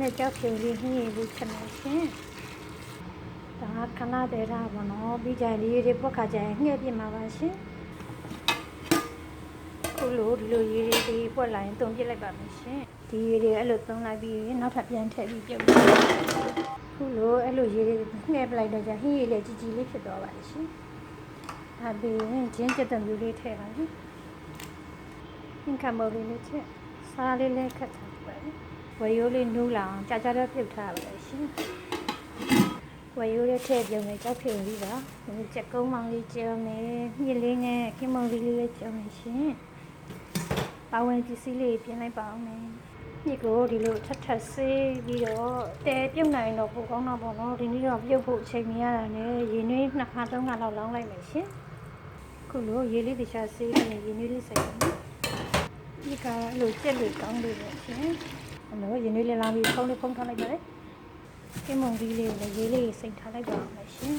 နဲ့ကြောက်ဖြူလေးဟင်းရည်လေးချက်မယ်ရှင်ဒါခဏတည်းထားပါနော်ပြီးကြလေးတွေပုတ်ခါကြရင်ငှက်ပြစ်မှာပါရှင်ခုလိုဒီလိုရေးလေးပွက်လာရင်တုံပြစ်လိုက်ပါမယ်ရှင်ဒီရေးတွေအဲ့လိုသုံးလိုက်ပြီးနောက်ထပ်ပြန်ထည့်ပြီးပြုတ်ခုလိုအဲ့လိုရေးလေးငှက်ပလိုက်တော့ကြဟင်းရည်လေးကြီးကြီးလေးဖြစ်သွားပါတယ်ရှင်ဒါပြီးရင်ဂျင်းကျက်တံမျိုးလေးထည့်ပါမယ်ဟင်းကမော်လေးချက်စားလေးလေးခတ်ထားပါတယ်ဝယ်ရိုးလေးနူးလာအောင်ကြာကြာတော့ပြုတ်ထားပါတယ်ရှင်ဝယ်ရိုးလေးထည့်ပြုံးနေကြောက်ဖြူလေးပါချက်ကုန်းမောင်လေးကျော်နေညစ်လေးနဲ့ခင်းမောင်လေးလေးကျော်နေရှင်ပါဝင်ပစ္စည်းလေးပြင်လိုက်ပါအောင်မယ်ညစ်ကိုဒီလိုထပ်ထပ်ဆေးပြီးတော့တဲပြုတ်နိုင်တော့ပိုကောင်းတော့ပေါ့နော်ဒီနေ့တော့ပြုတ်ဖို့အချိန်မရတာနဲ့ရေနွေး2ခါ3ခါလောက်လောင်းလိုက်မယ်ရှင်ခုလိုရေလေးတခြားဆေးနဲ့ရေနွေးလေးစိုက်ပါမယ်ဒီကအဲ့လိုကြက်လေးကောင်းလေးပဲရှင်အဲ့လိုရေနွေးလေးလောင်းပြီးဖုံးလေးဖုံးထားလိုက်ပါလေကင်းမုံကြီးလေးကိုရေးလေးစိတ်ထားလိုက်ပါအောင်မယ်ရှင်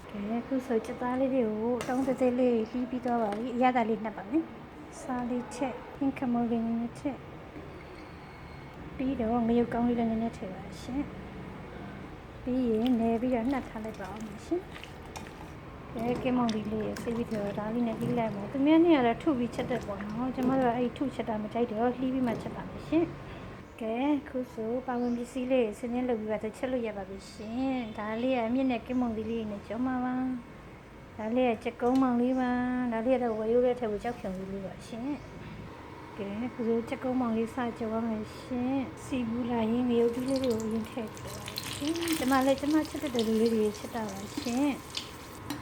ကဲခုဆိုချက်သားလေးတွေကိုတောင်းသေးလေးလှီးပြီးတော့ပါပြီအရသာလေးနှက်ပါမယ်စားလေးချက်ဟင်းခမောလေးနဲ့ချက်ပြီးတော့ငရုတ်ကောင်းလေးလည်းနည်းနည်းထည့်ပါရှင်ပြီးရင်နေပြီးတော့နှက်ထားလိုက်ပါအောင်ရှင်ကဲမောင်လေးလေးဆေးပြီးတော့ဒါလေးနဲ့လှီးလိုက်ပါသူများနေရတော့ထုပြီးချက်တဲ့ပေါ့နော်ကျမတို့ကအဲ့ထုချက်တာမကြိုက်တော့လှီးပြီးမှချက်ပါမယ်ရှင်ကဲခုဆိုပါဝင်ပစ္စည်းလေးစင်းနေလုပ်ပြီးတော့ချက်လို့ရပါပြီရှင်ဒါလေးကအမြင့်နဲ့ကင်းမောင်လေးနဲ့ကြောမှာပါဒါလေးကချက်ကုန်းမောင်လေးပါဒါလေးကတော့ဝယ်ရိုးလေးထည့်ဖို့ကြောက်ဖြုံလေးပါရှင်ကဲခုဆိုချက်ကုန်းမောင်လေးစကြောပါမယ်ရှင်စီဘူးလာရင်ငရုတ်ကြီးလေးတွေကိုရင်ထည့်ပါရှင်ကျမလည်းကျမချက်တဲ့လူလေးတွေချက်တာပါရှင်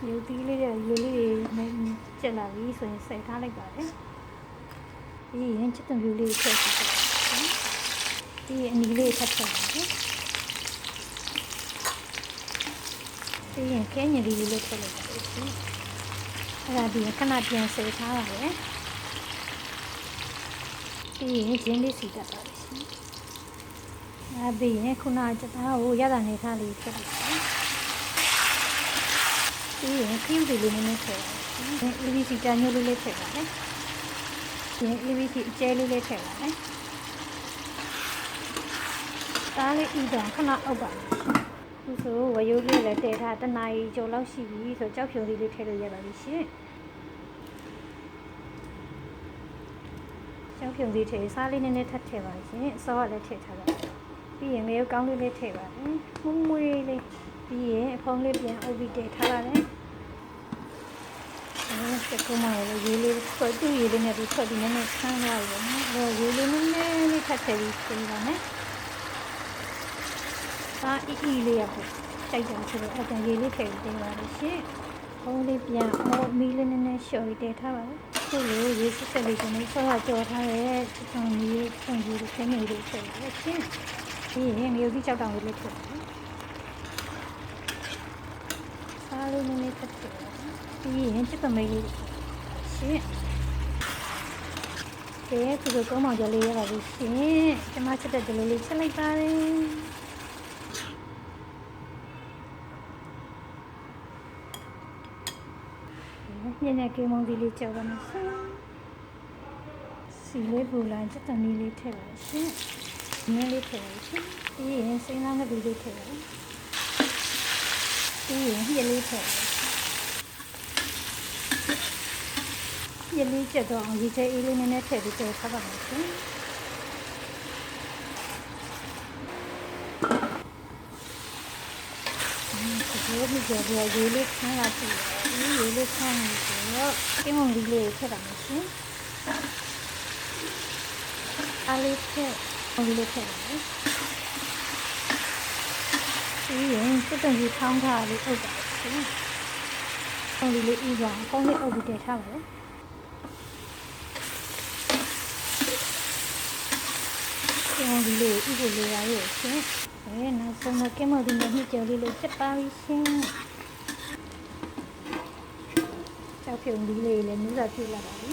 ရုပ်ကြီးလေးတွေရေလေးတွေကျက်လာပြီဆိုရင်စိုက်ထားလိုက်ပါတယ်ပြီးရင်ချက်တံပြူလေးထည့်ပါပြီးရင်အနီလေးထပ်ထည့်ပါပြီးရင်ခဲညရီလေးထည့်လိုက်ပါရှင်အဲ့ဒါပြီးခဏပြန်ဆယ်ထားပါတယ်ပြီးရင်ဂျင်းလေးစီတက်ပါရှင်အဲ့ပြီးရင်ခုနကချက်သားကိုရတာနေထားလေးထည့်လိုက်ပါပြီးရင်ခင်းစီလေးနည်းနည်းထည့်ပါရှင် ABC တန်ညိုလေးလေးထည့်ပါမယ်ဒီ ABC အကျဲလေးလေးထည့်ပါမယ်ဒါလေးဤတော့ခဏအုပ်ပါခုဆိုဝရိုးလေးလည်းတည်ထားတနာရီကျော်လောက်ရှိပြီဆိုကြောက်ဖြုံလေးလေးထည့်လို့ရပါပြီရှင်ကြောက်ဖြုံလေးထည့်စားလေးနည်းနည်းထပ်ထည့်ပါရှင်အစောကလည်းထည့်ထားပါပြီးရင်ငရုတ်ကောင်းလေးလေးထည့်ပါမယ်မွေးလေးပြီးရင်အဖုံးလေးပြန်အုပ်ပြီးတည်ထားပါတယ်ချက်ကုန်းမောင်လေးရေးလေးထွက်သူ့ရေးလေးနဲ့ဒီထွက်ပြီးနည်းနည်းဆန်းသွားပြီနော်ရေးလေးနည်းနည်းလေးထပ်ထည့်ပြီးပြင်ပါမယ်ဒါအီလေးရပေါ့တိုက်တယ်ဆိုတော့အတန်ရေးလေးထည့်ပေးပါလို့ရှင်ဖုံးလေးပြန်အောင်မီးလေးနည်းနည်းလျှော်ပြီးတည်ထားပါမယ်ခုလိုရေးစစ်စစ်လေးကိုလည်းဆောကကြော်ထားတဲ့ချုံကြီးဖွင့်ပြီးခင်းနေလေးထည့်ပါလို့ရှင်ပြီးရင်ငရုတ်ကြီးကြောက်တောင်လေးထည့်ပါစားလေးနည်းနည်းထည့်ပြီးရင်ချက်တမေးရှင်ကဲခုဆိုကောင်းမောင်ကြလေးရပါပြီရှင်ကျမချက်တဲ့ဒီလိုလေးချက်လိုက်ပါတယ်ညနေကေမောင်ဒီလေးကြောက်ပါမယ်ရှင်စီလေးပူလာချက်တမီးလေးထည့်ပါရှင်နည်းလေးထည့်ပါရှင်ပြီးရင်စိမ်းသားငပီလေးထည့်ပါပြီးရင်ညလေးထည့်ပါရလေးချက်တော့အောင်ဒီချဲအေးလေးနည်းနည်းထည့်ပြီးတည်ထားပါမယ်ရှင်ဒီလိုမျိုးကြည့်ရလေးခန်းလာပြီရေးလေးခန်းနေတော့ကိမုံလေးလေးထည့်ပါမယ်ရှင်အားလေးထည့်အောင်လေးထည့်ပါမယ်ပြီးရင်စက်တံကြီးထောင်းထားလေးအုပ်ပါရှင်အောင်လေးလေးပြီးတော့ပေါင်းလေးအုပ်ပြီးတည်ထားပါမယ်ကဲဒီလေးဥပ္ပလေးရရဲ့ရှင်နောက်ဆုံးတော့ကဲမော်ဒီနဲ့ညှိကြော်လေးလေးချက်ပါပြီရှင်ကြောက်ဖြုံလေးလေးလည်းနူးစာပြလာပါပြီ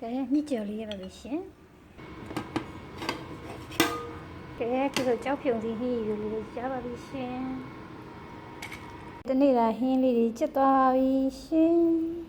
ကဲညှိကြော်လေးရပါပြီရှင်ကဲဒီလိုကြောက်ဖြုံစီဟင်းလေးလေးရပါပြီရှင်ဒီနေ့ကဟင်းလေးတွေချက်သွားပြီရှင်